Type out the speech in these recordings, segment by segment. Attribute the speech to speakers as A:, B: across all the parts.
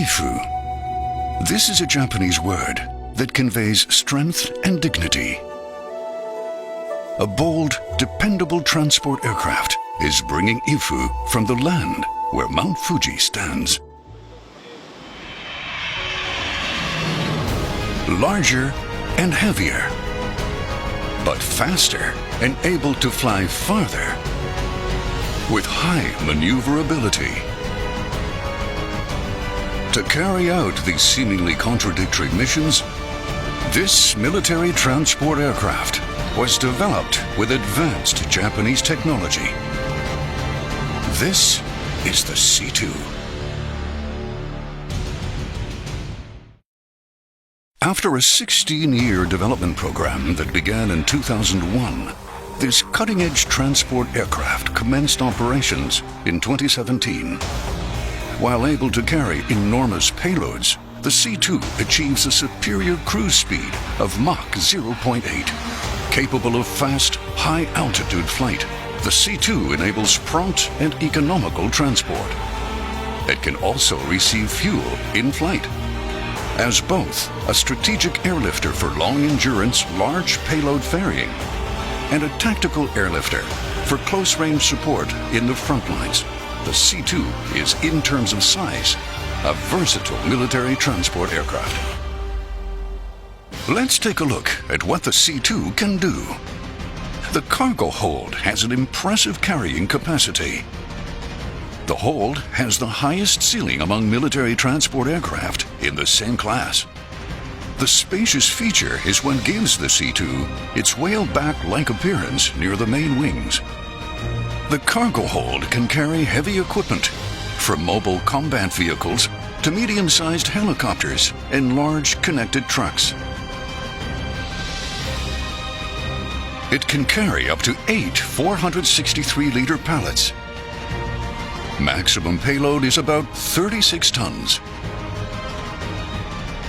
A: Ifu. This is a Japanese word that conveys strength and dignity. A bold, dependable transport aircraft is bringing Ifu from the land where Mount Fuji stands. Larger and heavier, but faster and able to fly farther with high maneuverability. To carry out these seemingly contradictory missions, this military transport aircraft was developed with advanced Japanese technology. This is the C-2. After a 16-year development program that began in 2001, this cutting-edge transport aircraft commenced operations in 2017. While able to carry enormous payloads, the C-2 achieves a superior cruise speed of Mach 0.8. Capable of fast, high-altitude flight, the C-2 enables prompt and economical transport. It can also receive fuel in flight. As both a strategic airlifter for long-endurance, large payload ferrying and a tactical airlifter for close-range support in the front lines, the C-2 is, in terms of size, a versatile military transport aircraft. Let's take a look at what the C-2 can do. The cargo hold has an impressive carrying capacity. The hold has the highest ceiling among military transport aircraft in the same class. The spacious feature is what gives the C-2 its whale-back-like appearance near the main wings. The cargo hold can carry heavy equipment, from mobile combat vehicles to medium-sized helicopters and large connected trucks. It can carry up to 8 463-liter pallets. Maximum payload is about 36 tons.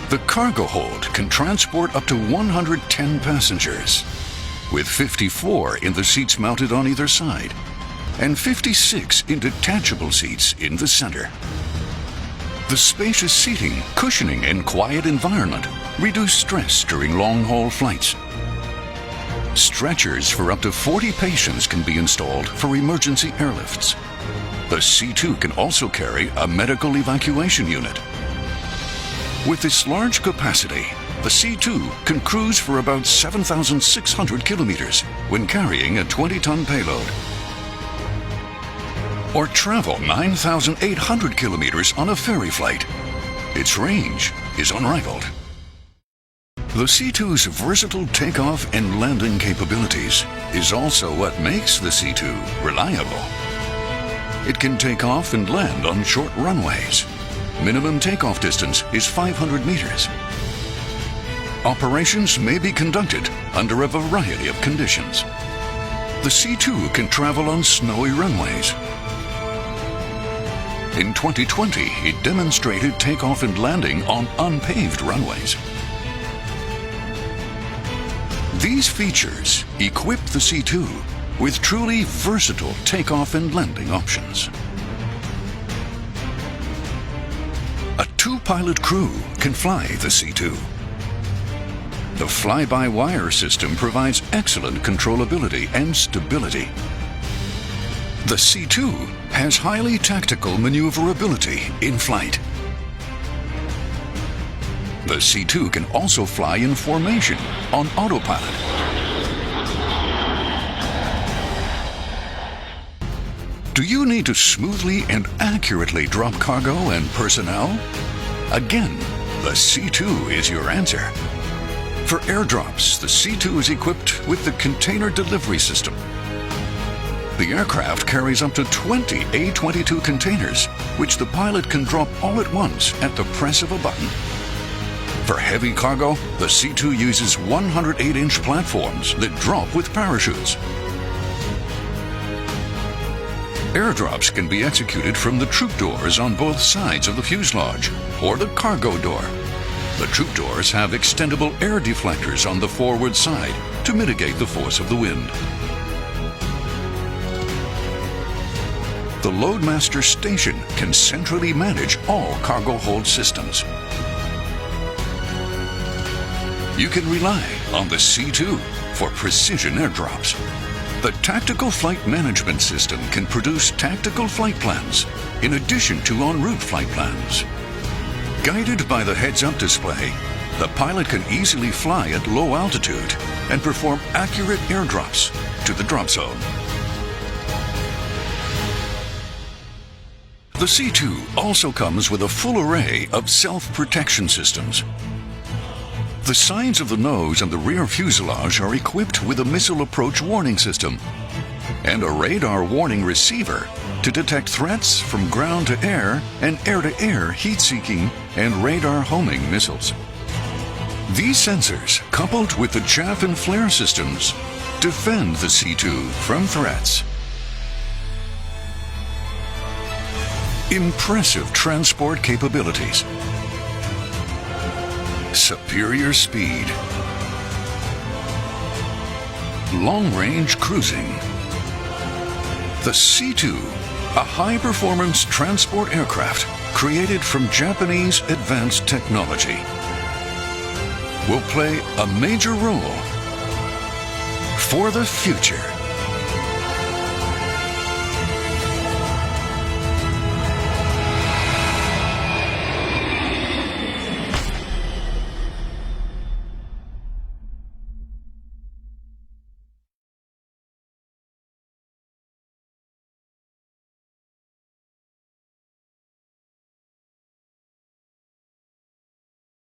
A: The cargo hold can transport up to 110 passengers, with 54 in the seats mounted on either side, and 56 in detachable seats in the center. The spacious seating, cushioning, and quiet environment reduce stress during long-haul flights. Stretchers for up to 40 patients can be installed for emergency airlifts. The C-2 can also carry a medical evacuation unit. With this large capacity, the C-2 can cruise for about 7,600 kilometers when carrying a 20-ton payload, or travel 9,800 kilometers on a ferry flight. Its range is unrivaled. The C-2's versatile takeoff and landing capabilities is also what makes the C-2 reliable. It can take off and land on short runways. Minimum takeoff distance is 500 meters. Operations may be conducted under a variety of conditions. The C-2 can travel on snowy runways. In 2020, it demonstrated takeoff and landing on unpaved runways. These features equip the C-2 with truly versatile takeoff and landing options. A two-pilot crew can fly the C-2. The fly-by-wire system provides excellent controllability and stability. The C-2 has highly tactical maneuverability in flight. The C-2 can also fly in formation on autopilot. Do you need to smoothly and accurately drop cargo and personnel? Again, the C-2 is your answer. For airdrops, the C-2 is equipped with the container delivery system. The aircraft carries up to 20 A-22 containers, which the pilot can drop all at once at the press of a button. For heavy cargo, the C-2 uses 108-inch platforms that drop with parachutes. Airdrops can be executed from the troop doors on both sides of the fuselage, or the cargo door. The troop doors have extendable air deflectors on the forward side to mitigate the force of the wind. The Loadmaster Station can centrally manage all cargo hold systems. You can rely on the C2 for precision airdrops. The Tactical Flight Management System can produce tactical flight plans in addition to en route flight plans. Guided by the heads-up display, the pilot can easily fly at low altitude and perform accurate airdrops to the drop zone. The C2 also comes with a full array of self-protection systems. The sides of the nose and the rear fuselage are equipped with a missile approach warning system and a radar warning receiver to detect threats from ground to air and air-to-air heat-seeking and radar homing missiles. These sensors, coupled with the chaff and flare systems, defend the C2 from threats. Impressive transport capabilities. Superior speed. Long-range cruising. The C2, a high-performance transport aircraft created from Japanese advanced technology, will play a major role for the future.